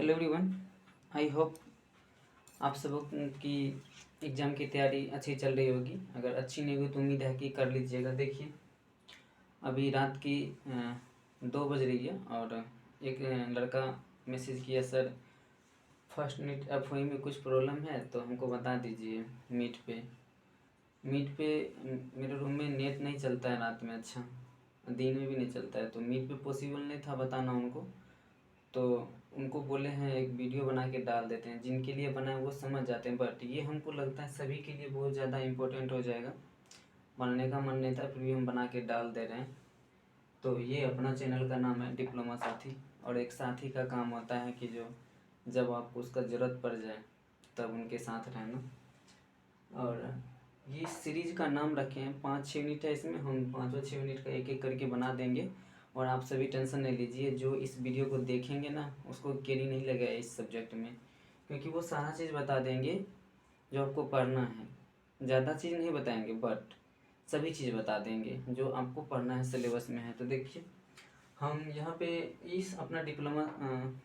Hello everyone. I hope आप सब की एग्ज़ाम की तैयारी अच्छी चल रही होगी। अगर अच्छी नहीं हुई तो उम्मीद है कि कर लीजिएगा। देखिए अभी रात की 2 बज रही है और एक लड़का मैसेज किया, सर फर्स्ट यूनिट एफ में कुछ प्रॉब्लम है तो हमको बता दीजिए। मीट पे मेरे रूम में नेट नहीं चलता है रात में, अच्छा दिन में भी नहीं चलता है, तो मीट पे पॉसिबल नहीं था बताना उनको। तो उनको बोले हैं एक वीडियो बना के डाल देते हैं, जिनके लिए बनाए वो समझ जाते हैं, बट ये हमको लगता है सभी के लिए बहुत ज़्यादा इम्पोर्टेंट हो जाएगा। बनने का मन नहीं था फिर भी हम बना के डाल दे रहे हैं। तो ये अपना चैनल का नाम है डिप्लोमा साथी, और एक साथी का काम होता है कि जो जब आपको उसका ज़रूरत पड़ जाए तब उनके साथ रहना। और ये सीरीज का नाम रखे हैं 5-6 यूनिट है, इसमें हम 5-6 यूनिट का एक एक करके बना देंगे। और आप सभी टेंशन नहीं लीजिए, जो इस वीडियो को देखेंगे ना उसको केरी नहीं लगेगा इस सब्जेक्ट में, क्योंकि वो सारा चीज़ बता देंगे जो आपको पढ़ना है। ज़्यादा चीज़ नहीं बताएंगे बट सभी चीज़ बता देंगे जो आपको पढ़ना है, सिलेबस में है। तो देखिए हम यहाँ पे इस अपना डिप्लोमा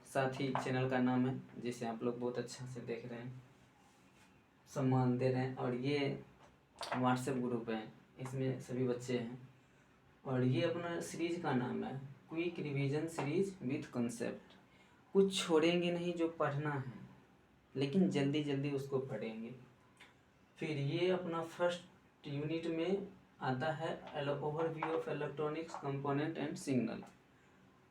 साथी चैनल का नाम है, जिसे आप लोग बहुत अच्छा से देख रहे हैं, सम्मान दे रहे हैं। और ये व्हाट्सएप ग्रुप है, इसमें सभी बच्चे हैं। और ये अपना सीरीज का नाम है quick revision series with concept. कुछ छोड़ेंगे नहीं जो पढ़ना है, लेकिन जल्दी जल्दी उसको पढ़ेंगे। फिर ये अपना फर्स्ट यूनिट में आता है overview of electronics component and signal.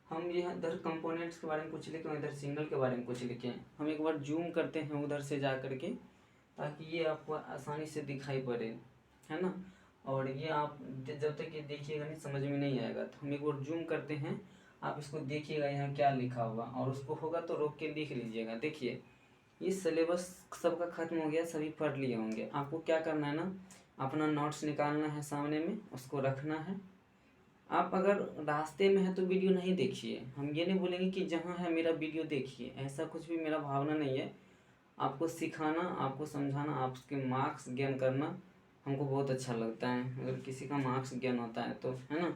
हम ये इधर कंपोनेंट्स के बारे में कुछ लिखे, इधर सिग्नल के बारे में कुछ लिखे। हम एक बार जूम करते हैं उधर से जा करके, ताकि ये आपको आसानी से दिखाई पड़े, है ना। और ये आप जब तक ये देखिएगा नहीं समझ में नहीं आएगा, तो हम एक बार जूम करते हैं, आप इसको देखिएगा यहाँ क्या लिखा हुआ, और उसको होगा तो रोक के लिख लीजिएगा। देखिए ये सिलेबस सबका ख़त्म हो गया, सभी पढ़ लिए होंगे। आपको क्या करना है ना, अपना नोट्स निकालना है, सामने में उसको रखना है। आप अगर रास्ते में है तो वीडियो नहीं देखिए, हम ये नहीं बोलेंगे कि जहाँ है मेरा वीडियो देखिए, ऐसा कुछ भी मेरा भावना नहीं है। आपको सिखाना, आपको समझाना, आपके मार्क्स गेन करना हमको बहुत अच्छा लगता है। अगर किसी का मार्क्स गेन होता है तो, है ना।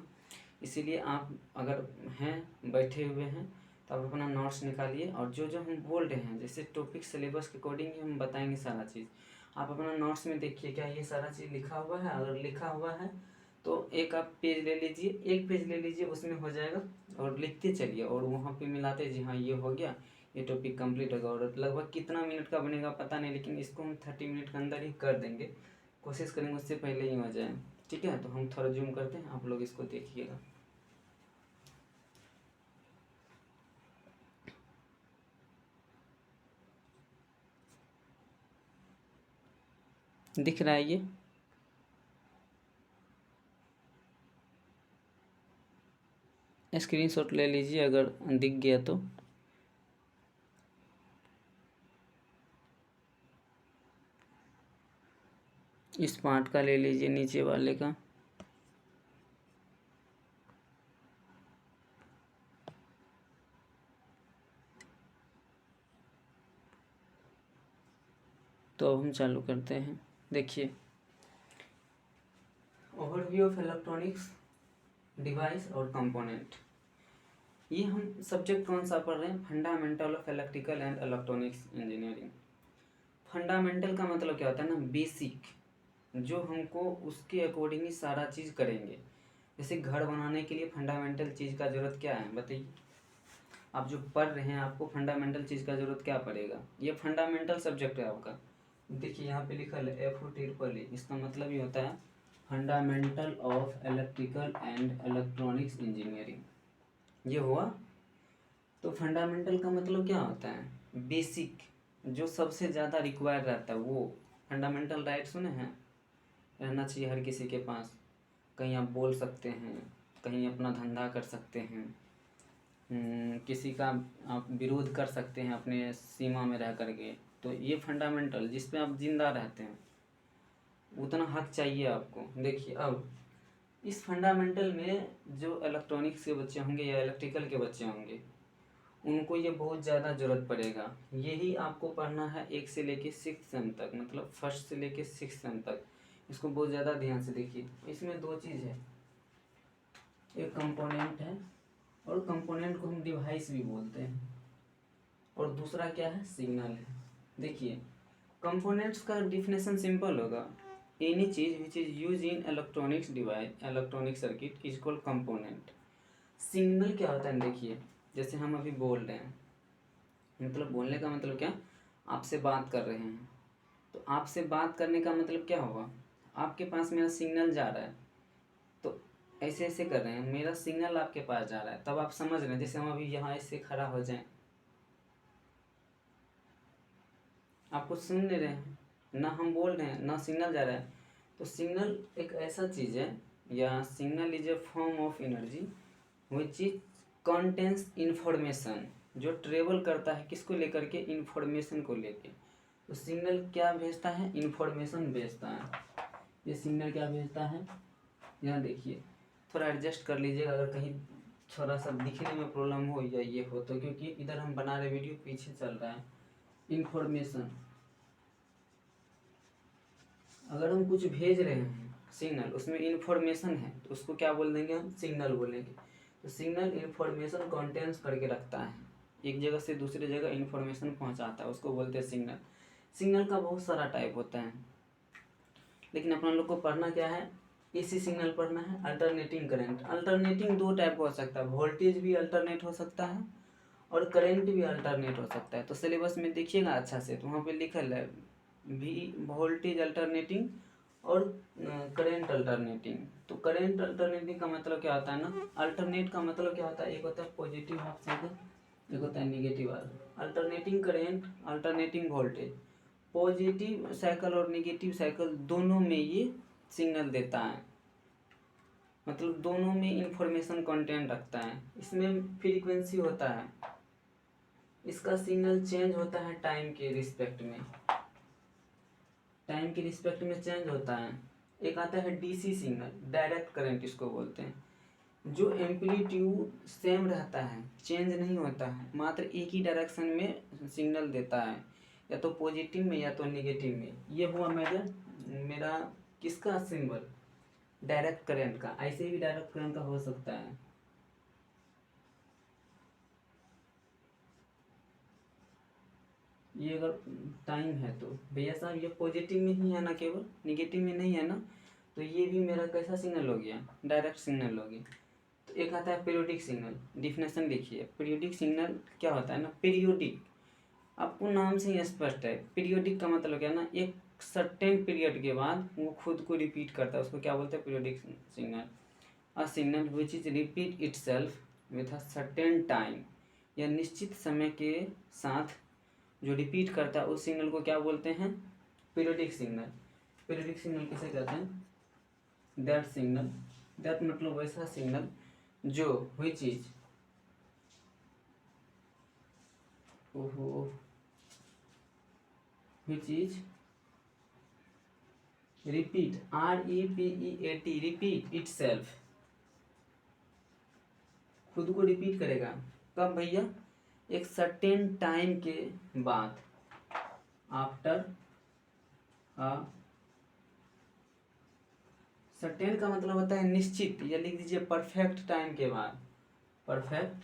इसीलिए आप अगर हैं बैठे हुए हैं तो आप अपना नोट्स निकालिए, और जो जो हम बोल रहे हैं जैसे टॉपिक सिलेबस के अकॉर्डिंग ही हम बताएंगे सारा चीज़। आप अपना नोट्स में देखिए क्या ये सारा चीज़ लिखा हुआ है। अगर लिखा हुआ है तो एक आप पेज ले लीजिए, एक पेज ले लीजिए, उसमें हो जाएगा। और लिखते चलिए और वहाँ पे मिलाते, जी हाँ ये हो गया, ये टॉपिक कंप्लीट होगा। और लगभग कितना मिनट का बनेगा पता नहीं, लेकिन इसको हम 30 मिनट के अंदर ही कर देंगे, कोशिश करेंगे उससे पहले ही हो जाए। ठीक है, तो हम थोड़ा जूम करते हैं, आप लोग इसको देखिएगा। दिख रहा है ये? स्क्रीनशॉट ले लीजिए अगर दिख गया तो। इस पार्ट का ले लीजिए, नीचे वाले का। तो अब हम चालू करते हैं। देखिए ओवरव्यू ऑफ इलेक्ट्रॉनिक्स डिवाइस और कंपोनेंट। ये हम सब्जेक्ट कौन सा पढ़ रहे हैं? Fundamental of electrical and electronics engineering. Fundamental का मतलब क्या होता है ना, बेसिक, जो हमको उसके अकॉर्डिंग ही सारा चीज़ करेंगे। जैसे घर बनाने के लिए फंडामेंटल चीज़ का ज़रूरत क्या है बताइए। आप जो पढ़ रहे हैं आपको फंडामेंटल चीज़ का ज़रूरत क्या पड़ेगा? ये फंडामेंटल सब्जेक्ट है आपका। देखिए यहाँ पे लिखा है FOTEE, इसका मतलब ये होता है fundamental of electrical and electronics engineering. ये हुआ। तो फंडामेंटल का मतलब क्या होता है? बेसिक, जो सबसे ज़्यादा रिक्वायर रहता है वो फंडामेंटल राइट सुने हैं, रहना चाहिए हर किसी के पास। कहीं आप बोल सकते हैं, कहीं अपना धंधा कर सकते हैं, किसी का आप विरोध कर सकते हैं अपने सीमा में रह करके। तो ये फंडामेंटल जिस पे आप जिंदा रहते हैं, उतना हक चाहिए आपको। देखिए अब इस फंडामेंटल में जो इलेक्ट्रॉनिक्स के बच्चे होंगे या इलेक्ट्रिकल के बच्चे होंगे, उनको ये बहुत ज़्यादा ज़रूरत पड़ेगा। यही आपको पढ़ना है 1 से लेके 6 सेम तक, मतलब फर्स्ट से लेके 6 सेम तक। इसको बहुत ज़्यादा ध्यान से देखिए। इसमें 2 चीज़ है, एक कंपोनेंट है और कंपोनेंट को हम डिवाइस भी बोलते हैं। और दूसरा क्या है, सिग्नल है। देखिए कंपोनेंट्स का डिफिनेशन सिंपल होगा, एनी चीज which is use in electronics device electronic circuit is called component. Signal क्या होता है, देखिए जैसे हम अभी बोल रहे हैं, मतलब बोलने का मतलब क्या, आपसे बात कर रहे हैं, तो आपसे बात करने का मतलब क्या होगा, आपके पास मेरा सिग्नल जा रहा है, तो ऐसे ऐसे कर रहे हैं, मेरा सिग्नल आपके पास जा रहा है, तब आप समझ रहे हैं। जैसे हम अभी यहाँ ऐसे खड़ा हो जाएं, आप कुछ सुन नहीं रहे हैं, ना हम बोल रहे हैं ना सिग्नल जा रहा है। तो सिग्नल एक ऐसा चीज़ है, या signal is a form of energy which is contains information, जो ट्रेवल करता है किसको लेकर के, इंफॉर्मेशन को लेके। तो सिग्नल क्या भेजता है, इंफॉर्मेशन भेजता है। ये सिग्नल क्या भेजता है, यहाँ देखिए, थोड़ा एडजस्ट कर लीजिएगा अगर कहीं थोड़ा सा दिखने में प्रॉब्लम हो या ये हो तो, क्योंकि इधर हम बना रहे वीडियो पीछे चल रहा है। इंफॉर्मेशन, अगर हम कुछ भेज रहे हैं सिग्नल, उसमें इंफॉर्मेशन है तो उसको क्या बोल देंगे, हम सिग्नल बोलेंगे। तो सिग्नल इंफॉर्मेशन कंटेंस करके रखता है, एक जगह से दूसरी जगह इंफॉर्मेशन पहुंचाता है, उसको बोलते हैं सिग्नल। सिग्नल का बहुत सारा टाइप होता है, लेकिन अपना लोग को पढ़ना क्या है, एसी सिग्नल पढ़ना है, अल्टरनेटिंग करंट। अल्टरनेटिंग दो टाइप हो सकता है, वोल्टेज भी अल्टरनेट हो सकता है और करंट भी अल्टरनेट हो सकता है। तो सिलेबस में देखिएगा अच्छा से, तो वहाँ पे लिखल है भी वोल्टेज अल्टरनेटिंग और करंट अल्टरनेटिंग। तो करंट अल्टरनेटिंग का मतलब क्या होता है ना, अल्टरनेट का मतलब क्या होता है, एक होता है पॉजिटिव हाफ साइकिल, एक होता है negative half. Alternating current, alternating voltage, positive cycle और निगेटिव साइकिल दोनों में ये सिग्नल देता है, मतलब दोनों में इंफॉर्मेशन कंटेंट रखता है। इसमें फ्रीक्वेंसी होता है, इसका सिग्नल चेंज होता है टाइम के रिस्पेक्ट में, टाइम के रिस्पेक्ट में चेंज होता है। एक आता है डीसी सिग्नल, डायरेक्ट करंट इसको बोलते हैं, जो एम्पलीट्यूड सेम रहता है, चेंज नहीं होता है, मात्र एक ही डायरेक्शन में सिग्नल देता है, या तो पॉजिटिव में या तो नेगेटिव में। ये हुआ मेरा किसका सिंबल, डायरेक्ट करंट का। ऐसे भी डायरेक्ट करंट का हो सकता है। ये अगर टाइम है तो भैया साहब ये पॉजिटिव में ही है ना, केवल निगेटिव में नहीं है ना, तो ये भी मेरा कैसा सिग्नल हो गया, डायरेक्ट सिग्नल हो गया। तो एक आता है पीरियोडिक सिग्नल, डिफिनेशन देखिए, पीरियोडिक सिग्नल क्या होता है ना, पीरियोडिक आपको नाम से ही स्पष्ट है। पीरियोडिक का मतलब क्या है ना, एक सर्टेन पीरियड के बाद वो खुद को रिपीट करता है, उसको क्या बोलते हैं, periodic signal. A signal which is repeat itself with a certain time, या निश्चित समय के साथ जो रिपीट करता है उस सिग्नल को क्या बोलते हैं, पीरियोडिक सिग्नल। पीरियोडिक सिग्नल किसे कहते हैं, दैट सिग्नल, दैट मतलब वैसा सिग्नल जो which is, which is repeat, REPEAT, repeat itself, खुद को रिपीट करेगा। कब भैया, एक सर्टेन टाइम के बाद, आफ्टर अ सर्टेन का मतलब होता है निश्चित, या लिख दीजिए परफेक्ट टाइम के बाद, परफेक्ट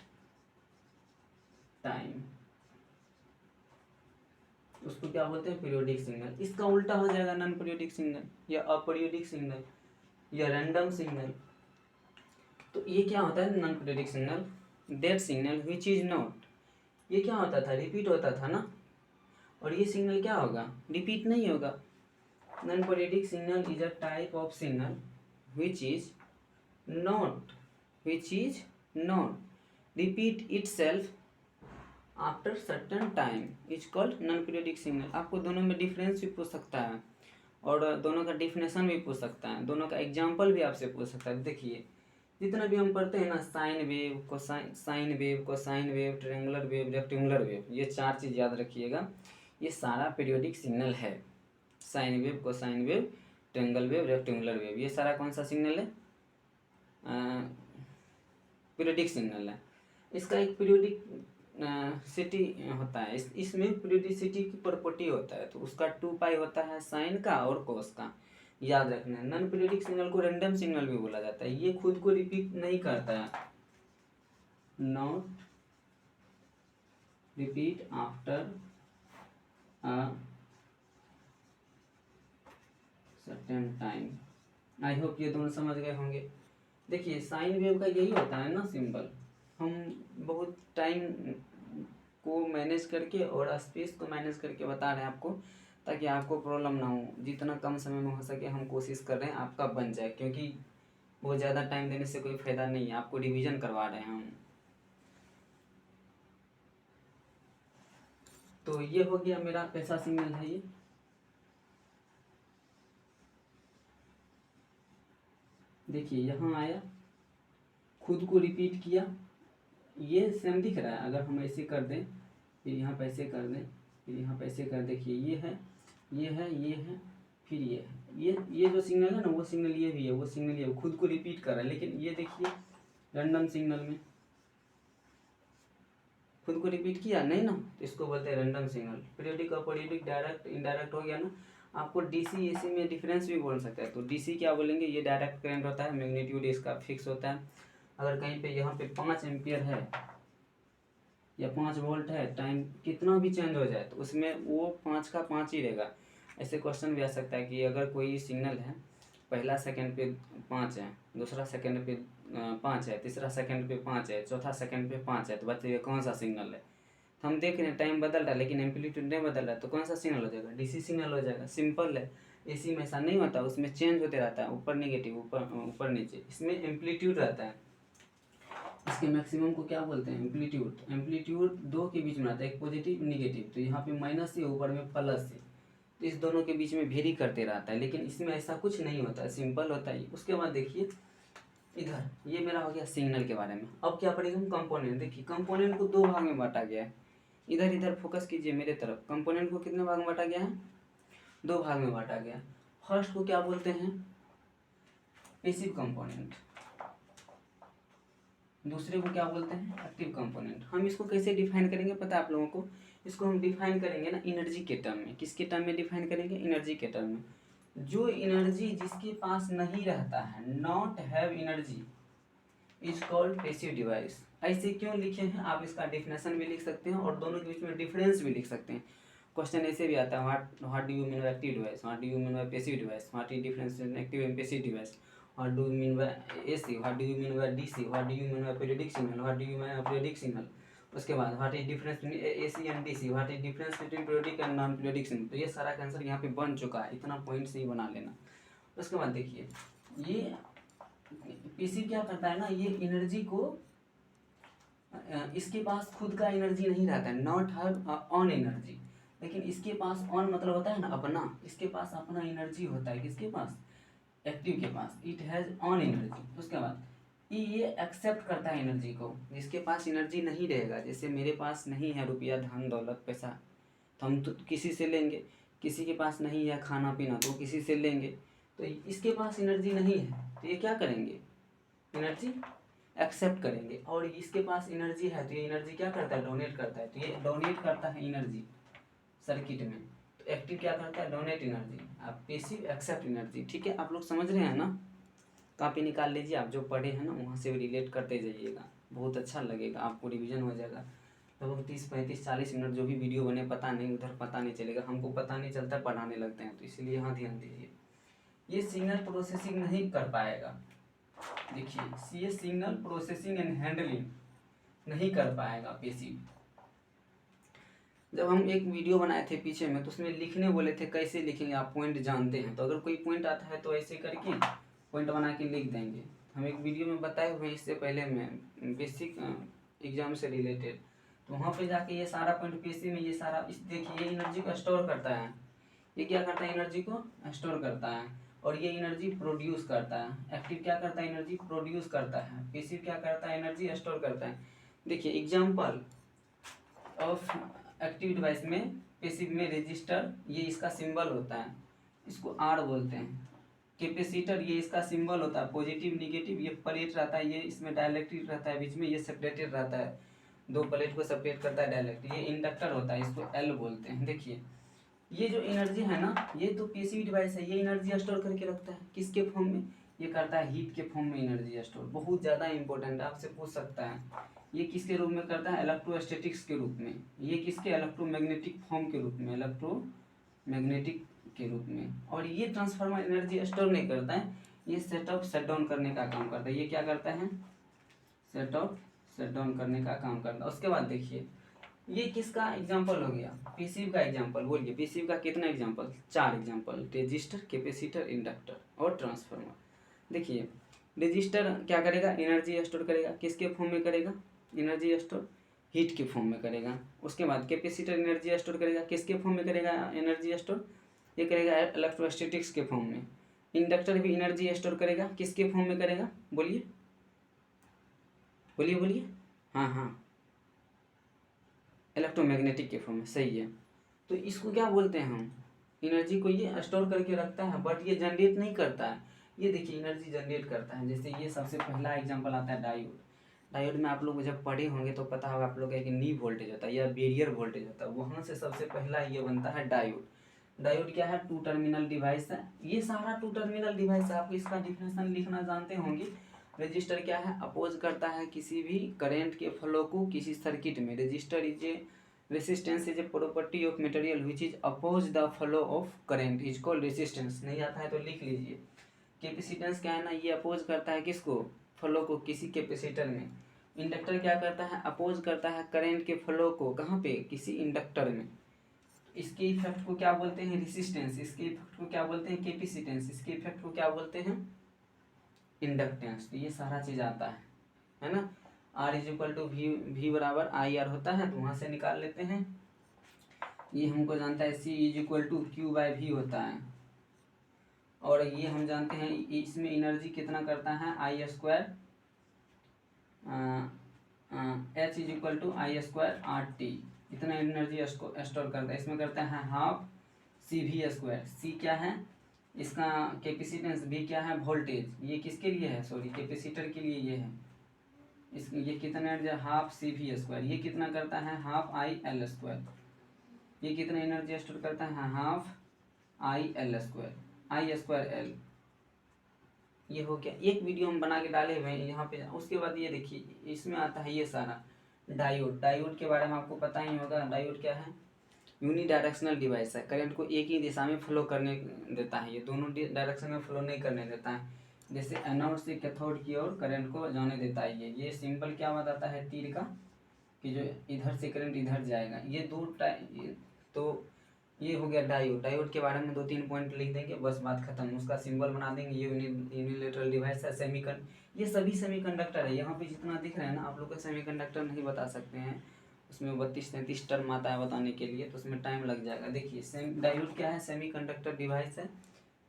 टाइम, उसको क्या बोलते हैं, पीरियोडिक सिग्नल। इसका उल्टा हो जाएगा नॉन पीरियोडिक सिग्नल या अपीरियोडिक सिग्नल या रैंडम सिग्नल। तो ये क्या होता है non periodic signal, that signal which is not, ये क्या होता था, रिपीट होता था ना, और ये सिग्नल क्या होगा, रिपीट नहीं होगा। Non periodic signal is a type of signal which is not repeat itself after certain time is called non periodic signal। आपको दोनों में डिफरेंस भी पूछ सकता है और दोनों का डिफिनेशन भी पूछ सकता है, दोनों का एग्जाम्पल भी आपसे पूछ सकता है। देखिए जितना भी हम पढ़ते हैं ना, sine wave, cosine wave, triangular wave, rectangular wave, ये चार चीज़ याद रखिएगा, ये सारा पीरियोडिक सिग्नल है। Sine wave, cosine wave, triangle wave, rectangular wave, ये सारा कौन सा सिग्नल है, पीरियोडिक सिग्नल है। इसका एक पीरियोडिक सिटी होता है, इसमें पीरियोडिसिटी की प्रॉपर्टी होता है, तो उसका 2 पाई होता है साइन का और कोस का, याद रखना है। नॉन पीरियोडिक सिग्नल को रैंडम सिग्नल भी बोला जाता है, ये खुद को रिपीट नहीं करता है, not repeat after a certain time. I hope ये दोनों समझ गए होंगे। देखिए साइन वेव का यही होता है ना सिंबल, हम बहुत टाइम को मैनेज करके और स्पेस को मैनेज करके बता रहे हैं आपको, ताकि आपको प्रॉब्लम ना हो। जितना कम समय में हो सके हम कोशिश कर रहे हैं आपका बन जाए, क्योंकि बहुत ज़्यादा टाइम देने से कोई फ़ायदा नहीं है, आपको रिवीजन करवा रहे हैं हम। तो ये हो गया मेरा कैसा सिग्नल है ये। देखिए यहाँ आया, खुद को रिपीट किया, ये सेम दिख रहा है। अगर हम ऐसे कर दें, फिर यहाँ पे ऐसे कर दें, फिर यहाँ पे ऐसे कर, देखिए ये है, ये है, ये है, फिर ये है। ये जो सिग्नल है ना, वो सिग्नल ये भी है, वो सिग्नल ये खुद को रिपीट कर रहा है। लेकिन ये देखिए रैंडम सिग्नल में खुद को रिपीट किया नहीं ना, तो इसको बोलते हैं रैंडम सिग्नल। पीरियोडिक और पीरियोडिक डायरेक्ट इनडायरेक्ट हो गया ना। आपको डीसी एसी में डिफरेंस भी बोल सकता है। तो डीसी क्या बोलेंगे, ये डायरेक्ट करंट होता है, मैग्नीट्यूड इसका फिक्स होता है। अगर कहीं पे यहाँ पे 5 एम्पियर है या 5 वोल्ट है, टाइम कितना भी चेंज हो जाए तो उसमें वो 5 का 5 ही रहेगा। ऐसे क्वेश्चन भी आ सकता है कि अगर कोई सिग्नल है, पहला सेकंड पे 5 है, दूसरा सेकंड पे 5 है, तीसरा सेकंड पे 5 है, चौथा सेकंड पे 5 है, तो बताइए कौन सा सिग्नल है। तो हम देख रहे हैं टाइम बदल रहा है लेकिन एम्पलीट्यूड नहीं बदल रहा है, तो कौन सा सिग्नल हो जाएगा, डीसी सिग्नल हो जाएगा। सिंपल है। एसी में ऐसा नहीं होता, उसमें चेंज होते रहता है, ऊपर नेगेटिव, ऊपर ऊपर नीचे। इसमें एम्पलीट्यूड रहता है। इसके मैक्सिमम को क्या बोलते हैं, एम्पलीट्यूड। एम्पलीट्यूड दो के बीच में रहता है, एक पॉजिटिव निगेटिव। तो यहाँ पे माइनस से, ऊपर में प्लस से, तो इस दोनों के बीच में वेरी करते रहता है। लेकिन इसमें ऐसा कुछ नहीं होता है, सिंपल होता है। उसके बाद देखिए इधर, ये मेरा हो गया सिग्नल के बारे में। अब क्या पढ़ेगा हम, कंपोनेंट। देखिए कंपोनेंट को 2 भाग में बांटा गया है। इधर इधर फोकस कीजिए मेरे तरफ। कंपोनेंट को कितने भाग में बांटा गया है, 2 भाग में बांटा गया है। फर्स्ट को क्या बोलते हैं, पैसिव कंपोनेंट। दूसरे को क्या बोलते हैं, एक्टिव कंपोनेंट। हम इसको कैसे डिफाइन करेंगे पता है आप लोगों को। इसको हम डिफाइन करेंगे ना एनर्जी के टर्म में। किसके टर्म में डिफाइन करेंगे, एनर्जी के टर्म में। जो एनर्जी जिसके पास नहीं रहता है, not have energy, is called passive device. ऐसे क्यों लिखे हैं, आप इसका डेफिनेशन भी लिख सकते हैं और दोनों के बीच में डिफरेंस भी लिख सकते हैं। क्वेश्चन ऐसे भी आता है, what do you mean by active device, what do you mean by passive device, what is difference in active and passive device, what do you mean by AC, what do you mean by DC, what do you mean by periodic signal, what do you mean by periodic signal. उसके बाद what is difference between AC and DC, what is difference between periodic and non periodic signal. तो ये सारा का answer यहाँ पे बन चुका है, इतना पॉइंट से ही बना लेना। उसके बाद देखिए ये पीसी क्या करता है ना, ये एनर्जी को, इसके पास खुद का एनर्जी नहीं रहता है, नॉट हैव ऑन एनर्जी। लेकिन इसके पास ऑन मतलब होता है ना अपना, इसके पास अपना एनर्जी होता है। किसके पास, एक्टिव के पास, इट हैज ऑन एनर्जी। उसके बाद ये एक्सेप्ट करता है एनर्जी को। जिसके पास एनर्जी नहीं रहेगा, जैसे मेरे पास नहीं है रुपया, धन दौलत पैसा, तो हम तो किसी से लेंगे। किसी के पास नहीं है खाना पीना, तो किसी से लेंगे। तो इसके पास एनर्जी नहीं है, तो ये क्या करेंगे, एनर्जी एक्सेप्ट करेंगे। और इसके पास एनर्जी है, तो ये एनर्जी क्या करता है, डोनेट करता है। तो ये डोनेट करता है एनर्जी सर्किट में। तो एक्टिव क्या करता है, डोनेट एनर्जी। आप पैसिव एक्सेप्ट एनर्जी। ठीक है, आप लोग समझ रहे हैं ना। कॉपी निकाल लीजिए, आप जो पढ़े हैं ना वहाँ से रिलेट करते जाइएगा, बहुत अच्छा लगेगा, आपको रिवीजन हो जाएगा। लगभग 30-35-40 मिनट जो भी वीडियो बने पता नहीं, उधर पता नहीं चलेगा, हमको पता नहीं चलता, पढ़ाने लगते हैं। तो इसलिए यहाँ ध्यान दीजिए। ये सिग्नल प्रोसेसिंग नहीं कर पाएगा। देखिए ये सिग्नल प्रोसेसिंग एंड हैंडलिंग नहीं कर पाएगा पैसिव। जब हम एक वीडियो बनाए थे पीछे में, तो उसमें लिखने बोले थे, कैसे लिखेंगे आप पॉइंट जानते हैं। तो अगर कोई पॉइंट आता है तो ऐसे करके पॉइंट बना के लिख देंगे। हम एक वीडियो में बताए हुए इससे पहले में, बेसिक एग्जाम से रिलेटेड। तो वहाँ पे जाके ये सारा पॉइंट पैसिव में, ये सारा इस देखिए ये एनर्जी को स्टोर करता है। ये क्या करता है, एनर्जी को स्टोर करता है। और ये एनर्जी प्रोड्यूस करता है। एक्टिव क्या करता है, एनर्जी प्रोड्यूस करता है। पैसिव क्या करता है, एनर्जी स्टोर करता है। देखिए एग्जांपल ऑफ एक्टिव डिवाइस में, पैसिव में रेजिस्टर, ये इसका सिंबल होता है, इसको आर बोलते हैं। कैपेसिटर ये इसका सिंबल होता है, पॉजिटिव निगेटिव। ये प्लेट रहता है, ये इसमें डाइलेक्ट्रिक रहता है, बीच में ये सेपरेटेड रहता है, 2 प्लेट को सेपरेट करता है डाइलेक्ट। ये इंडक्टर होता है, इसको एल बोलते हैं। देखिए ये जो एनर्जी है ना, ये तो पैसिव डिवाइस है, ये एनर्जी स्टोर करके रखता है। किसके फॉर्म में, ये करता है हीट के फॉर्म में एनर्जी स्टोर। बहुत ज़्यादा इंपॉर्टेंट, आपसे पूछ सकता है ये किसके रूप में करता है, इलेक्ट्रोस्टैटिक्स के रूप में, ये किसके इलेक्ट्रोमैग्नेटिक फॉर्म के रूप में, इलेक्ट्रोमैग्नेटिक के रूप में। और ये ट्रांसफार्मर एनर्जी स्टोर नहीं करता है, ये सेट ऑफ शट डाउन करने का काम करता है। ये क्या करता है, सेट ऑफ शट डाउन करने का काम करता है। उसके बाद देखिए ये किसका एग्जांपल हो गया, पीसीबी का एग्जांपल। बोलिए पीसीबी का कितना example, 4 example, resistor, capacitor, inductor और ट्रांसफार्मर। देखिए रेजिस्टर क्या करेगा, एनर्जी स्टोर करेगा, किसके फॉर्म में करेगा, एनर्जी स्टोर हीट के फॉर्म में करेगा। उसके बाद कैपेसिटर एनर्जी स्टोर करेगा, किसके फॉर्म में करेगा एनर्जी स्टोर, ये करेगा इलेक्ट्रोस्टैटिक्स के फॉर्म में। इंडक्टर भी एनर्जी स्टोर करेगा, किसके फॉर्म में करेगा, बोलिए बोलिए बोलिए, हाँ, इलेक्ट्रोमैग्नेटिक के फॉर्म में, सही है। तो इसको क्या बोलते हैं हम, एनर्जी को ये स्टोर करके रखता है बट ये जनरेट नहीं करता है। ये देखिए एनर्जी जनरेट करता है। जैसे ये सबसे पहला एग्जांपल आता है डायोड। डायोड में आप लोग जब पढ़े होंगे तो पता होगा आप लोग का, एक नी वोल्टेज होता है या बैरियर वोल्टेज होता है, वहाँ से सबसे पहला ये बनता है डायोड। डायोड क्या है, 2 टर्मिनल डिवाइस है। ये सारा 2 टर्मिनल डिवाइस है, आप इसका डिफिनेशन लिखना जानते होंगे। रजिस्टर क्या है, अपोज करता है किसी भी करंट के फ्लो को किसी सर्किट में। Resistor is a resistance is a property of material which is oppose the flow of current is called resistance. नहीं आता है तो लिख लीजिए। कैपेसिटेंस क्या है ना, ये अपोज करता है किसको, फ्लो को किसी कैपेसिटर में। इंडक्टर क्या करता है, अपोज करता है करंट के फ्लो को, कहाँ पे, किसी इंडक्टर में। इसके इफेक्ट को क्या बोलते हैं, रेसिस्टेंस। इसके इफेक्ट को क्या बोलते हैं, कैपेसिटेंस। इसके इफेक्ट को क्या बोलते हैं, इंडक्टेंस। तो ये सारा चीज आता है ना। R is equal to V बराबर IR होता है, तो वहाँ से निकाल लेते हैं। ये हमको जानता है C is equal to Q/V होता है। और ये हम जानते हैं इसमें एनर्जी कितना करता है, I² H is equal to I² RT। इतना एनर्जी स्टोर करता है। इसमें करता है हाफ CV²। C क्या है, इसका कैपेसिटेंस, भी क्या है, वोल्टेज। ये किसके लिए है, सॉरी कैपेसिटर के लिए ये है। ये कितना एनर्जी, हाफ CV²। ये कितना करता है, हाफ IL²। ये कितना एनर्जी स्टोर करता है, हाफ IL², I²L। ये हो गया, एक वीडियो हम बना के डाले हुए हैं यहाँ पे। उसके बाद ये देखिए इसमें आता है ये सारा डायोड। डायोड के बारे में आपको पता ही होगा। डायोड क्या है, यूनिडायरेक्शनल डिवाइस है, करंट को एक ही दिशा में फ्लो करने देता है। ये दोनों डायरेक्शन में फ्लो नहीं करने देता है। जैसे एनोड से कैथोड की ओर करंट को जाने देता है। ये सिंबल क्या बताता है, तीर का, कि जो इधर से करंट इधर जाएगा। ये तो ये हो गया डायोड। डायोड के बारे में 2-3 पॉइंट लिख देंगे, बस बात खत्म। उसका सिंबल बना देंगे। ये यूनिलेटरल डिवाइस है। ये सभी सेमीकंडक्टर है। यहाँ पे जितना दिख रहा है ना, आप लोग को सेमीकंडक्टर नहीं बता सकते हैं, उसमें 32-33 टर्म आता है बताने के लिए, तो उसमें टाइम लग जाएगा। देखिए डायोड क्या है, सेमीकंडक्टर डिवाइस है।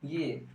ये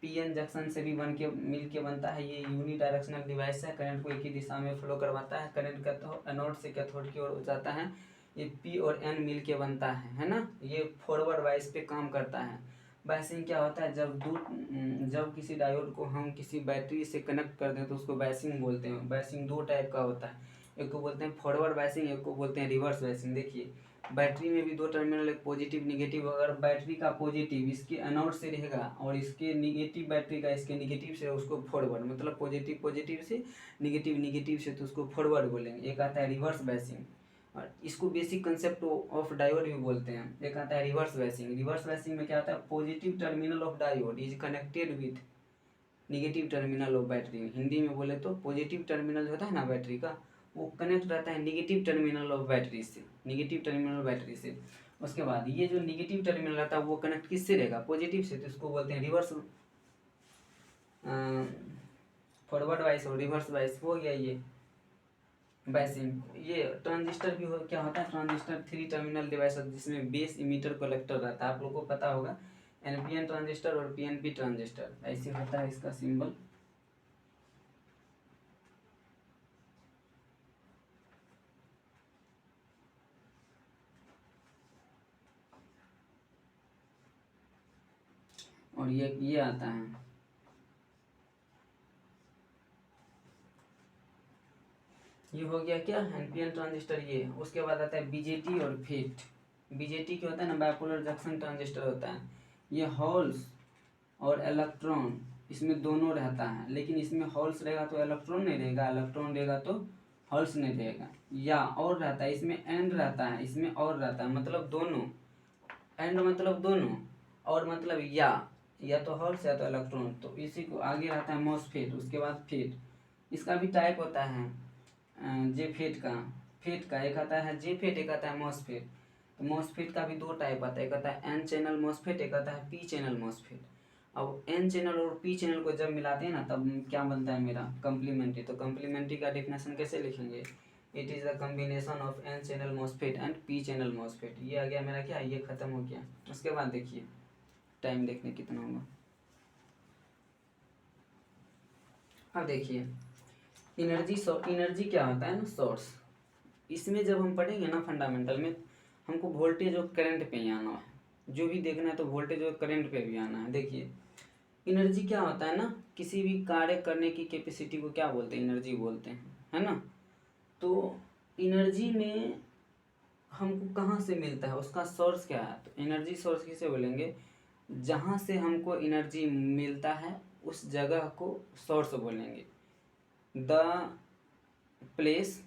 PN जंक्शन से भी मिल के बनता है। ये यूनिडायरेक्शनल डिवाइस है, करंट को एक ही दिशा में फ्लो करवाता है। करंट का एनोड से कैथोड की ओर जाता है। ये P और N मिल के बनता है ना। ये फॉरवर्ड वाइस पे काम करता है। बायसिंग क्या होता है, जब किसी डायोड को हम किसी बैटरी से कनेक्ट कर दें तो उसको बायसिंग बोलते हैं। बायसिंग 2 टाइप का होता है, एक को बोलते हैं फॉरवर्ड बायसिंग, एक को बोलते हैं रिवर्स बायसिंग। देखिए बैटरी में भी 2 टर्मिनल, एक पॉजिटिव निगेटिव। अगर बैटरी का पॉजिटिव इसके एनोड से रहेगा और इसके निगेटिव बैटरी का इसके निगेटिव से, उसको फॉरवर्ड, मतलब पॉजिटिव से, निगेटिव से, तो उसको फॉरवर्ड बोलेंगे। एक आता है रिवर्स बायसिंग, और इसको बेसिक कंसेप्ट ऑफ डायोड भी बोलते हैं। एक आता है रिवर्स बायसिंग। रिवर्स बायसिंग में क्या होता है, positive terminal of diode is connected with negative terminal of battery. Hindi में बोले तो पॉजिटिव टर्मिनल होता है ना बैटरी का, वो कनेक्ट रहता है निगेटिव टर्मिनल ऑफ बैटरी से। उसके बाद ये जो निगेटिव टर्मिनल रहता है वो कनेक्ट किससे रहेगा, पॉजिटिव से, तो इसको बोलते हैं रिवर्स फॉरवर्ड वाइस और रिवर्स वाइस। हो गया ये बायसिंग। ये ट्रांजिस्टर भी क्या होता है, ट्रांजिस्टर 3 टर्मिनल डिवाइस है जिसमें बेस, इमीटर, कलेक्टर रहता है। आप लोगों को पता होगा NPN ट्रांजिस्टर और PNP ट्रांजिस्टर, ऐसे होता है इसका सिंबल। और ये आता है, ये हो गया क्या, NPN ट्रांजिस्टर ये। उसके बाद आता है BJT और FET। BJT क्या होता है ना, बाइपोलर जंक्शन ट्रांजिस्टर होता है। ये होल्स और इलेक्ट्रॉन इसमें दोनों रहता है, लेकिन इसमें होल्स रहेगा तो इलेक्ट्रॉन नहीं रहेगा, इलेक्ट्रॉन रहेगा तो हॉल्स नहीं रहेगा, या और रहता है, इसमें एंड रहता है, इसमें और रहता है, मतलब दोनों, एंड मतलब दोनों, और मतलब या तो हॉल्स या तो इलेक्ट्रॉन। तो इसी को आगे रहता है मॉसफेट, उसके बाद फेट। इसका भी टाइप होता है जे फेट का एक आता है जे फेट, एक आता है मॉसफेट। तो मॉसफेट का भी दो टाइप आता है, एक आता है एन चैनल मॉसफेट, एक आता है पी चैनल मॉसफेट। अब एन चैनल और पी चैनल को जब मिलाते हैं ना तब क्या बनता है मेरा कम्प्लीमेंट्री। तो कम्प्लीमेंट्री का डेफिनेशन कैसे लिखेंगे, it is the combination of N channel MOSFET and P channel MOSFET. ये आ गया मेरा क्या, ये खत्म हो गया। उसके बाद देखिए टाइम देखने कितना होगा। अब देखिए एनर्जी क्या होता है ना, सोर्स। इसमें जब हम पढ़ेंगे ना फंडामेंटल में, हमको वोल्टेज और करंट पे ही आना है, जो भी देखना है तो वोल्टेज और करंट पे भी आना है। देखिए एनर्जी क्या होता है ना, किसी भी कार्य करने की कैपेसिटी को क्या बोलते हैं, एनर्जी बोलते हैं, है ना। तो एनर्जी में हमको कहाँ से मिलता है, उसका सोर्स क्या है। तो एनर्जी सोर्स किसे बोलेंगे, जहाँ से हमको एनर्जी मिलता है उस जगह को सोर्स बोलेंगे। The place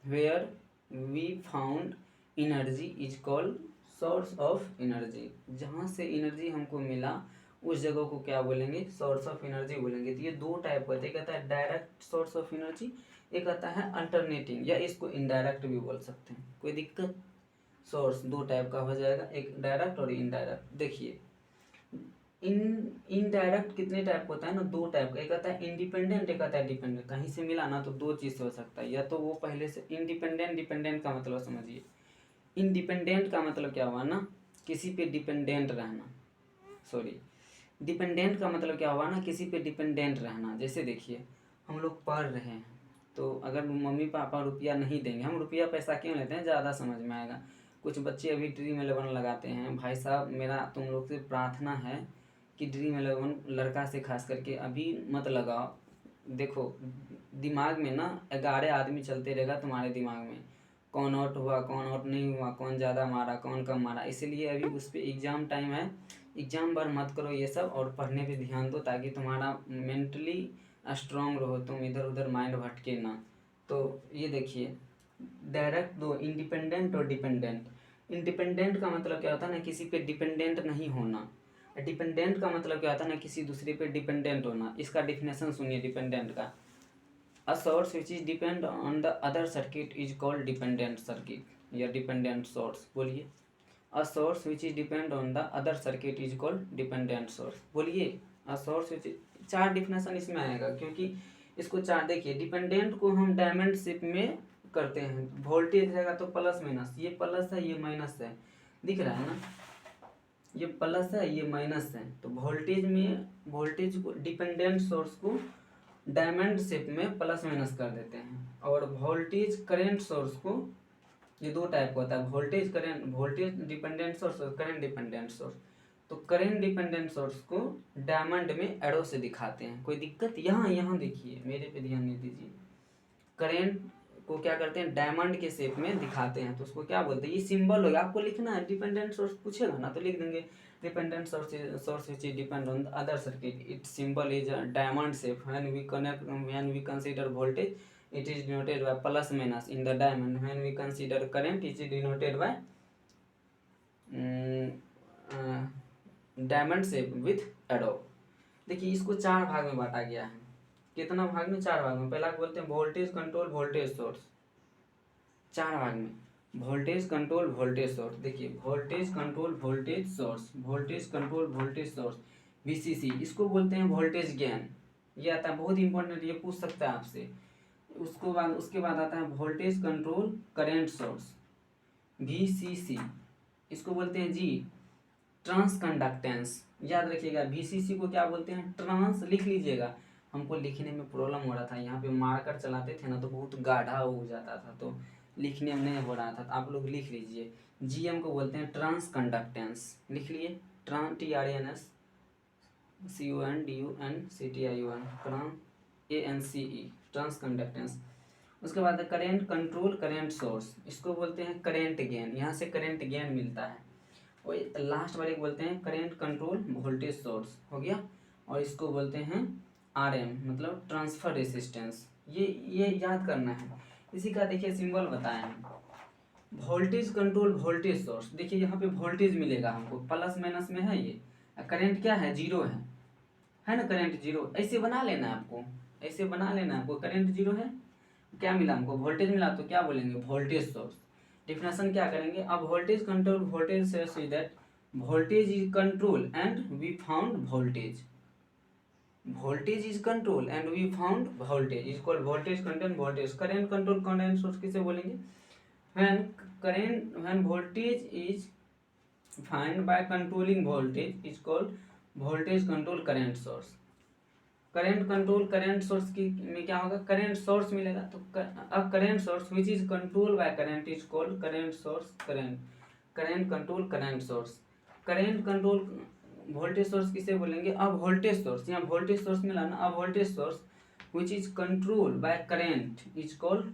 where we found energy is called source of energy. जहाँ से एनर्जी हमको मिला उस जगह को क्या बोलेंगे, सोर्स ऑफ एनर्जी बोलेंगे। तो ये दो टाइप होते हैं, एक आता है डायरेक्ट सोर्स ऑफ एनर्जी, एक आता है अल्टरनेटिंग, या इसको इनडायरेक्ट भी बोल सकते हैं, कोई दिक्कत। सोर्स दो टाइप का हो जाएगा, एक डायरेक्ट और इनडायरेक्ट। देखिए इनडायरेक्ट कितने टाइप होता है ना, दो टाइप का, एक आता है इंडिपेंडेंट, एक आता है डिपेंडेंट। कहीं से मिला ना तो दो चीज़ से हो सकता है, या तो वो पहले से इंडिपेंडेंट, डिपेंडेंट का मतलब समझिए, इंडिपेंडेंट का मतलब क्या हुआ ना, किसी पे डिपेंडेंट रहना, सॉरी, डिपेंडेंट का मतलब क्या हुआ ना, किसी पे डिपेंडेंट रहना। जैसे देखिए हम लोग पढ़ रहे हैं, तो अगर मम्मी पापा रुपया नहीं देंगे, हम रुपया पैसा क्यों लेते हैं, ज़्यादा समझ में आएगा। कुछ बच्चे अभी ड्रीम 11 लगाते हैं, भाई साहब मेरा तुम लोग से प्रार्थना है कि ड्रीम 11 लड़का से खास करके अभी मत लगाओ। देखो दिमाग में ना 11 आदमी चलते रहेगा तुम्हारे दिमाग में, कौन आउट हुआ, कौन आउट नहीं हुआ, कौन ज़्यादा मारा, कौन कम मारा। इसलिए अभी उस पर एग्ज़ाम टाइम है, एग्ज़ाम बार मत करो ये सब, और पढ़ने पे ध्यान दो ताकि तुम्हारा मेंटली स्ट्रांग रहो, तुम इधर उधर माइंड भटके ना। तो ये देखिए डायरेक्ट दो, इंडिपेंडेंट और डिपेंडेंट। इंडिपेंडेंट का मतलब क्या होता है ना, किसी पे डिपेंडेंट नहीं होना। डिपेंडेंट का मतलब क्या होता है ना, किसी दूसरे पे डिपेंडेंट होना। इसका डिफिनेशन सुनिए डिपेंडेंट का, a source which is depend on the other circuit is called dependent circuit, या डिपेंडेंट सोर्स। बोलिए, a source which is depend on the other circuit is called dependent source. बोलिए, a source विच, चार definition इसमें आएगा, क्योंकि इसको चार देखिए, डिपेंडेंट को हम डायमंड शेप में करते हैं, वोल्टेज रहेगा तो प्लस माइनस, ये प्लस है ये माइनस है, दिख रहा है ना, ये प्लस है ये माइनस है। तो वोल्टेज में, वोल्टेज को डिपेंडेंट सोर्स को डायमंड शेप में प्लस माइनस कर देते हैं, और वोल्टेज करेंट सोर्स को, ये दो टाइप का होता है, voltage current, voltage dependent source और करंट डिपेंडेंट सोर्स। तो करंट डिपेंडेंट सोर्स को डायमंड में एरो से दिखाते हैं, कोई दिक्कत। यहाँ देखिए, मेरे पे ध्यान नहीं दीजिए, करंट को क्या करते हैं, डायमंड के शेप में दिखाते हैं, तो उसको क्या बोलते हैं, ये सिंबल होगा, आपको लिखना है। डिपेंडेंट सोर्स पूछेगा ना तो लिख देंगे, dependent source which is depend on the other circuit, its symbol is a diamond shape. When we consider voltage, it is denoted by plus minus in the diamond. When we consider current, it is denoted by diamond shape with arrow. देखिए इसको चार भाग में बांटा गया है, कितना भाग में, चार भाग में। पहला बोलते हैं वोल्टेज कंट्रोल वोल्टेज सोर्स, चार भाग में, वोल्टेज कंट्रोल वोल्टेज सोर्स। देखिए voltage control voltage source, voltage control voltage source, VCC, इसको बोलते हैं वोल्टेज गेन। ये आता है बहुत इंपॉर्टेंट, ये पूछ सकता है आपसे। उसके बाद आता है voltage control current source, VCC, इसको बोलते हैं जी ट्रांस कंडक्टेंस। याद रखिएगा वीसीसी को क्या बोलते हैं, ट्रांस, लिख लीजिएगा। हमको लिखने में प्रॉब्लम हो रहा था, यहाँ पे मार्कर चलाते थे ना तो बहुत गाढ़ा हो जाता था, तो लिखने में नहीं हो रहा था, तो आप लोग लिख लीजिए। जीएम को बोलते हैं ट्रांस कंडक्टेंस, लिख लिए, trans TRANS CONDUNCTION, TRANS transconductance. उसके बाद करेंट कंट्रोल करेंट सोर्स, इसको बोलते हैं करेंट गेन, यहाँ से करेंट गेन मिलता है। और लास्ट वाले को बोलते हैं करेंट कंट्रोल वोल्टेज सोर्स, हो गया। और इसको बोलते हैं RM, मतलब ट्रांसफर रेसिस्टेंस। ये याद करना है, इसी का देखिए सिंबल बताए हैं, वोल्टेज कंट्रोल वोल्टेज सोर्स। देखिए यहाँ पे वोल्टेज मिलेगा हमको, प्लस माइनस में है ये, करंट क्या है, जीरो है ना, करंट जीरो। ऐसे बना लेना है आपको, ऐसे बना लेना है आपको, करंट जीरो है, क्या मिला हमको, वोल्टेज मिला, तो क्या बोलेंगे, वोल्टेज सोर्स। डिफिनेशन क्या करेंगे, अब voltage control voltage source is that voltage is control and we found voltage, voltage is control and we found voltage is called voltage control voltage। current control current source किसे बोलेंगे, when voltage is found by controlling voltage is called voltage control current source। Current control current source की में क्या होगा, current source मिलेगा, तो अब current source which is control by current is called current source, current control current source. Current control voltage source किसे बोलेंगे, अब वोल्टेज सोर्स, यहाँ वोल्टेज सोर्स मिला ना, अब voltage source which is control by current is called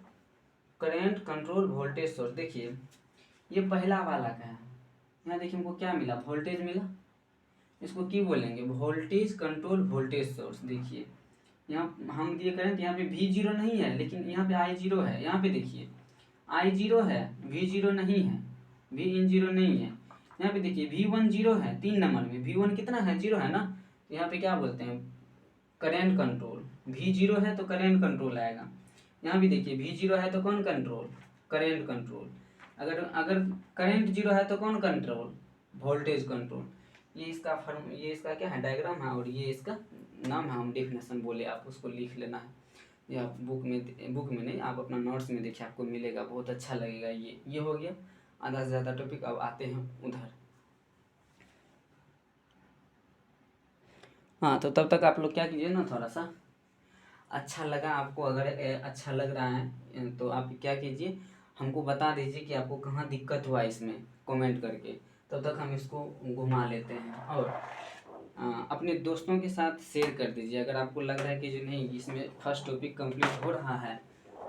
current control voltage source. देखिए ये पहला वाला का है, यहाँ देखिए हमको क्या मिला, वोल्टेज मिला, इसको की बोलेंगे वोल्टेज कंट्रोल वोल्टेज सोर्स। देखिए यहाँ हम ये करें तो यहाँ पे V जीरो नहीं है, लेकिन यहाँ पे I जीरो है, यहाँ पे देखिए I जीरो है, V जीरो नहीं है, V इन जीरो नहीं है, यहाँ पे देखिए V1 जीरो है, 3 नंबर में V1 कितना है, जीरो है ना, तो यहाँ पे क्या बोलते हैं, करेंट कंट्रोल। V जीरो है तो करेंट कंट्रोल आएगा, यहाँ भी देखिए V जीरो है तो कौन कंट्रोल, करेंट कंट्रोल। अगर करेंट जीरो है तो कौन कंट्रोल, वोल्टेज कंट्रोल। ये इसका फॉर्म, ये इसका क्या है, डायग्राम है, और ये इसका नाम है, हम डेफिनेशन बोले, आप उसको लिख लेना है, या बुक में नहीं, आप अपना नोट्स में देखिए, आपको मिलेगा, बहुत अच्छा लगेगा। ये हो गया आधा से ज़्यादा टॉपिक। अब आते हैं उधर, हाँ, तो तब तक आप लोग क्या कीजिए ना, थोड़ा सा अच्छा लगा आपको, अगर अच्छा लग रहा है तो आप क्या कीजिए, हमको बता दीजिए कि आपको कहाँ दिक्कत हुआ इसमें, कमेंट करके, तब तक हम इसको घुमा लेते हैं। और अपने दोस्तों के साथ शेयर कर दीजिए, अगर आपको लग रहा है कि जो नहीं इसमें फर्स्ट टॉपिक कंप्लीट हो रहा है,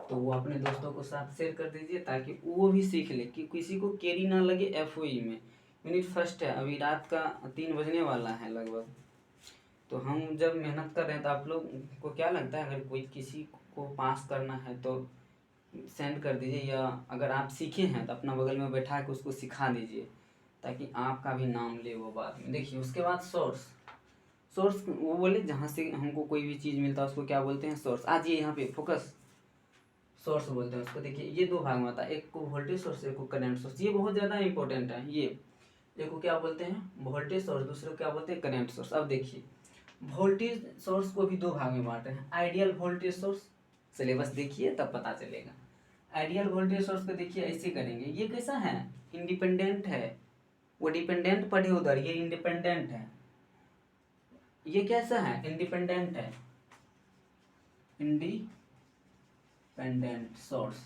तो वो अपने दोस्तों को साथ शेयर कर दीजिए, ताकि वो भी सीख ले, कि किसी को केरी ना लगे FOE में। यूनिट फर्स्ट है, अभी रात का 3 बजने वाला है लगभग, तो हम जब मेहनत कर रहे हैं, तो आप लोग को क्या लगता है, अगर कोई किसी को पास करना है तो सेंड कर दीजिए, या अगर आप सीखे हैं तो अपना बगल में बैठा के उसको सिखा दीजिए, ताकि आपका भी नाम ले वो बाद में। देखिए उसके बाद सोर्स, वो बोले जहाँ से हमको कोई भी चीज़ मिलता है उसको क्या बोलते हैं, सोर्स। आज ये यहाँ पे फोकस, सोर्स बोलते हैं उसको। देखिए ये 2 भाग में आता है, एक को वोल्टेज सोर्स, एक को करंट सोर्स। ये बहुत ज़्यादा इंपॉर्टेंट है, ये एक को क्या बोलते हैं, वोल्टेज सोर्स, दूसरे को क्या बोलते हैं, करंट सोर्स। अब देखिए वोल्टेज सोर्स को भी 2 भाग में बांटे हैं, आइडियल वोल्टेज सोर्स, सिलेबस देखिए तब पता चलेगा। आइडियल वोल्टेज सोर्स को देखिए ऐसे करेंगे, ये कैसा है, इंडिपेंडेंट है, वो डिपेंडेंट पढ़े उधर, ये इंडिपेंडेंट है। ये कैसा है, इंडिपेंडेंट है, इंडिपेंडेंट सोर्स।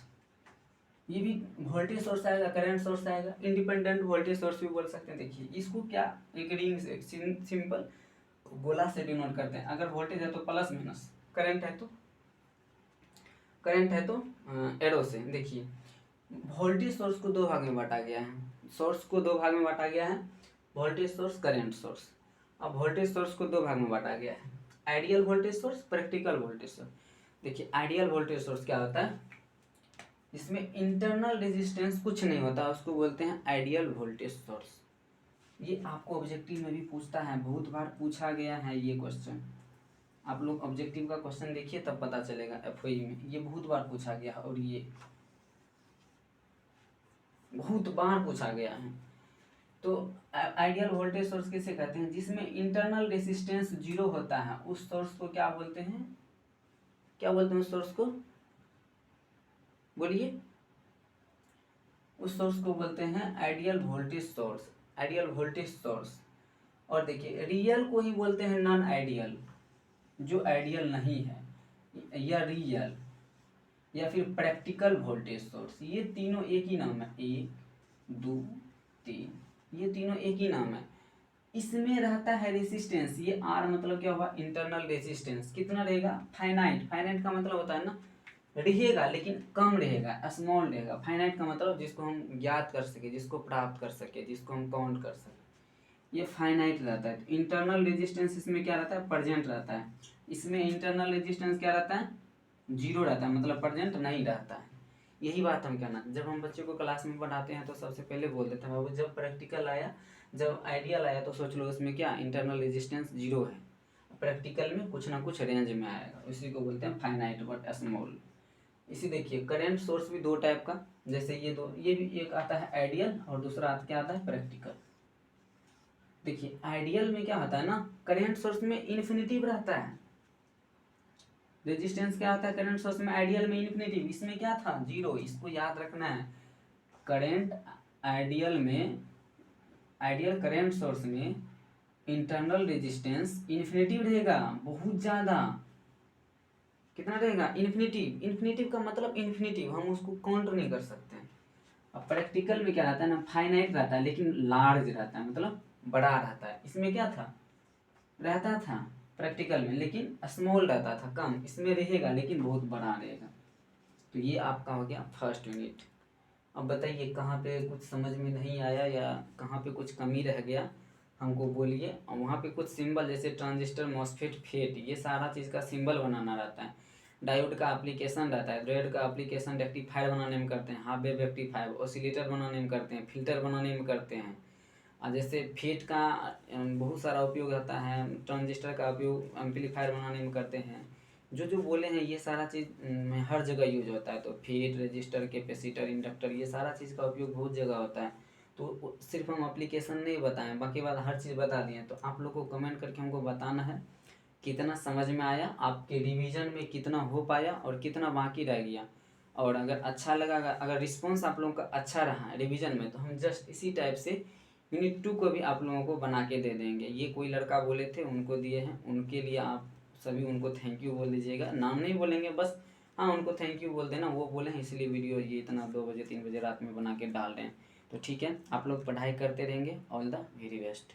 ये भी वोल्टेज सोर्स आएगा, करंट सोर्स आएगा, इंडिपेंडेंट वोल्टेज सोर्स भी बोल सकते हैं। देखिए इसको क्या, एक रिंग से सिंपल गोला से डिनोट करते हैं। अगर वोल्टेज है तो प्लस माइनस, करंट है तो एरो से। देखिए वोल्टेज सोर्स को 2 भाग में बांटा गया है, सोर्स को 2 भाग में बांटा गया है, वोल्टेज सोर्स, करंट सोर्स। अब वोल्टेज सोर्स को 2 भाग में बांटा गया है, ideal voltage source, practical voltage source. देखिए आइडियल वोल्टेज सोर्स क्या होता है, इसमें इंटरनल रेजिस्टेंस कुछ नहीं होता, उसको बोलते हैं आइडियल वोल्टेज सोर्स। ये आपको ऑब्जेक्टिव में भी पूछता है, बहुत बार पूछा गया है ये क्वेश्चन। आप लोग ऑब्जेक्टिव का क्वेश्चन देखिए तब पता चलेगा, FOE में ये बहुत बार पूछा गया है, और ये बहुत बार पूछा गया है। तो आइडियल वोल्टेज सोर्स किसे कहते हैं, जिसमें इंटरनल रेजिस्टेंस 0 होता है, उस सोर्स को क्या बोलते हैं, क्या बोलते हैं उस सोर्स को, बोलिए। उस सोर्स को बोलते हैं ideal voltage source, ideal voltage source. और देखिए रियल को ही बोलते हैं नॉन आइडियल, जो आइडियल नहीं है, या रियल, या फिर प्रैक्टिकल वोल्टेज सोर्स। ये तीनों एक ही नाम है, 1 2 3, ये तीनों एक ही नाम है। इसमें रहता है रेजिस्टेंस, ये R मतलब क्या हुआ, इंटरनल रेजिस्टेंस। कितना रहेगा, फाइनाइट। फाइनाइट का मतलब होता है ना, रहेगा लेकिन कम रहेगा, स्मॉल रहेगा। फाइनाइट का मतलब जिसको हम ज्ञात कर सके, जिसको प्राप्त कर सके, जिसको हम काउंट कर सके, ये फाइनाइट रहता है। तो इंटरनल रेजिस्टेंस इसमें क्या रहता है, प्रेजेंट रहता है। इसमें इंटरनल रेजिस्टेंस क्या रहता है, 0 रहता है, मतलब प्रेजेंट नहीं रहता है। यही बात हम कहना, जब हम बच्चे को क्लास में पढ़ाते हैं तो सबसे पहले बोल देते हैं बाबू जब प्रैक्टिकल आया, जब आइडियल आया तो सोच लो उसमें क्या इंटरनल रेजिस्टेंस 0 है, प्रैक्टिकल में कुछ ना कुछ रेंज में आएगा, इसी को बोलते हैं फाइनाइट बट स्मॉल। इसी देखिए करंट सोर्स भी दो टाइप का, जैसे ये दो, ये भी एक आता है आइडियल और दूसरा क्या आता है प्रैक्टिकल। देखिए आइडियल में क्या होता है ना, करंट सोर्स में इन्फिनिटिव रहता है, रेजिस्टेंस क्या आता है करंट सोर्स में, आइडियल में इन्फिनिटिव, इसमें क्या था 0, इसको याद रखना है। करंट आइडियल में, आइडियल करंट सोर्स में इंटरनल रेजिस्टेंस इन्फिनिटिव रहेगा, बहुत ज़्यादा। कितना रहेगा इन्फिनिटिव, इन्फिनिटिव का मतलब इन्फिनिटिव, हम उसको काउंट नहीं कर सकते हैं। अब प्रैक्टिकल में क्या रहता है ना, फाइनाइट रहता है लेकिन लार्ज रहता है, मतलब बड़ा रहता है। इसमें क्या था, रहता था प्रैक्टिकल में लेकिन स्मॉल रहता था, कम, इसमें रहेगा लेकिन बहुत बड़ा रहेगा। तो ये आपका हो गया फर्स्ट यूनिट। अब बताइए कहाँ पे कुछ समझ में नहीं आया या कहाँ पे कुछ कमी रह गया, हमको बोलिए। और वहाँ पे कुछ सिंबल जैसे ट्रांजिस्टर, मॉसफेट, फेट, ये सारा चीज़ का सिंबल बनाना रहता है। डायोड का एप्लीकेशन रहता है, डायोड का एप्लीकेशन रेक्टिफायर बनाने में करते हैं, हाफ वेव रेक्टिफायर, ऑसिलेटर बनाने में करते हैं, फिल्टर बनाने में करते हैं। और जैसे फेट का बहुत सारा उपयोग रहता है, ट्रांजिस्टर का उपयोग एम्पलीफायर बनाने में करते हैं। जो जो बोले हैं ये सारा चीज़ में हर जगह यूज होता है। तो फेट, रजिस्टर, कैपेसिटर, इंडक्टर, ये सारा चीज़ का उपयोग बहुत जगह होता है। तो सिर्फ हम एप्लीकेशन नहीं बताएं, बाकी बात हर चीज़ बता दिए। तो आप लोग को कमेंट करके हमको बताना है कितना समझ में आया, आपके रिवीजन में कितना हो पाया और कितना बाकी रह गया। और अगर अच्छा लगा, अगर रिस्पॉन्स आप लोगों का अच्छा रहा रिवीजन में, तो हम जस्ट इसी टाइप से यूनिट 2 को भी आप लोगों को बना के दे देंगे। ये कोई लड़का बोले थे उनको दिए हैं, उनके लिए आप सभी उनको थैंक यू बोल दीजिएगा, नाम नहीं बोलेंगे बस, हाँ उनको थैंक यू बोल देना, वो बोले हैं इसलिए वीडियो ये इतना 2 बजे 3 बजे रात में बना के डाल रहे हैं। तो ठीक है, आप लोग पढ़ाई करते रहेंगे, ऑल द वेरी बेस्ट।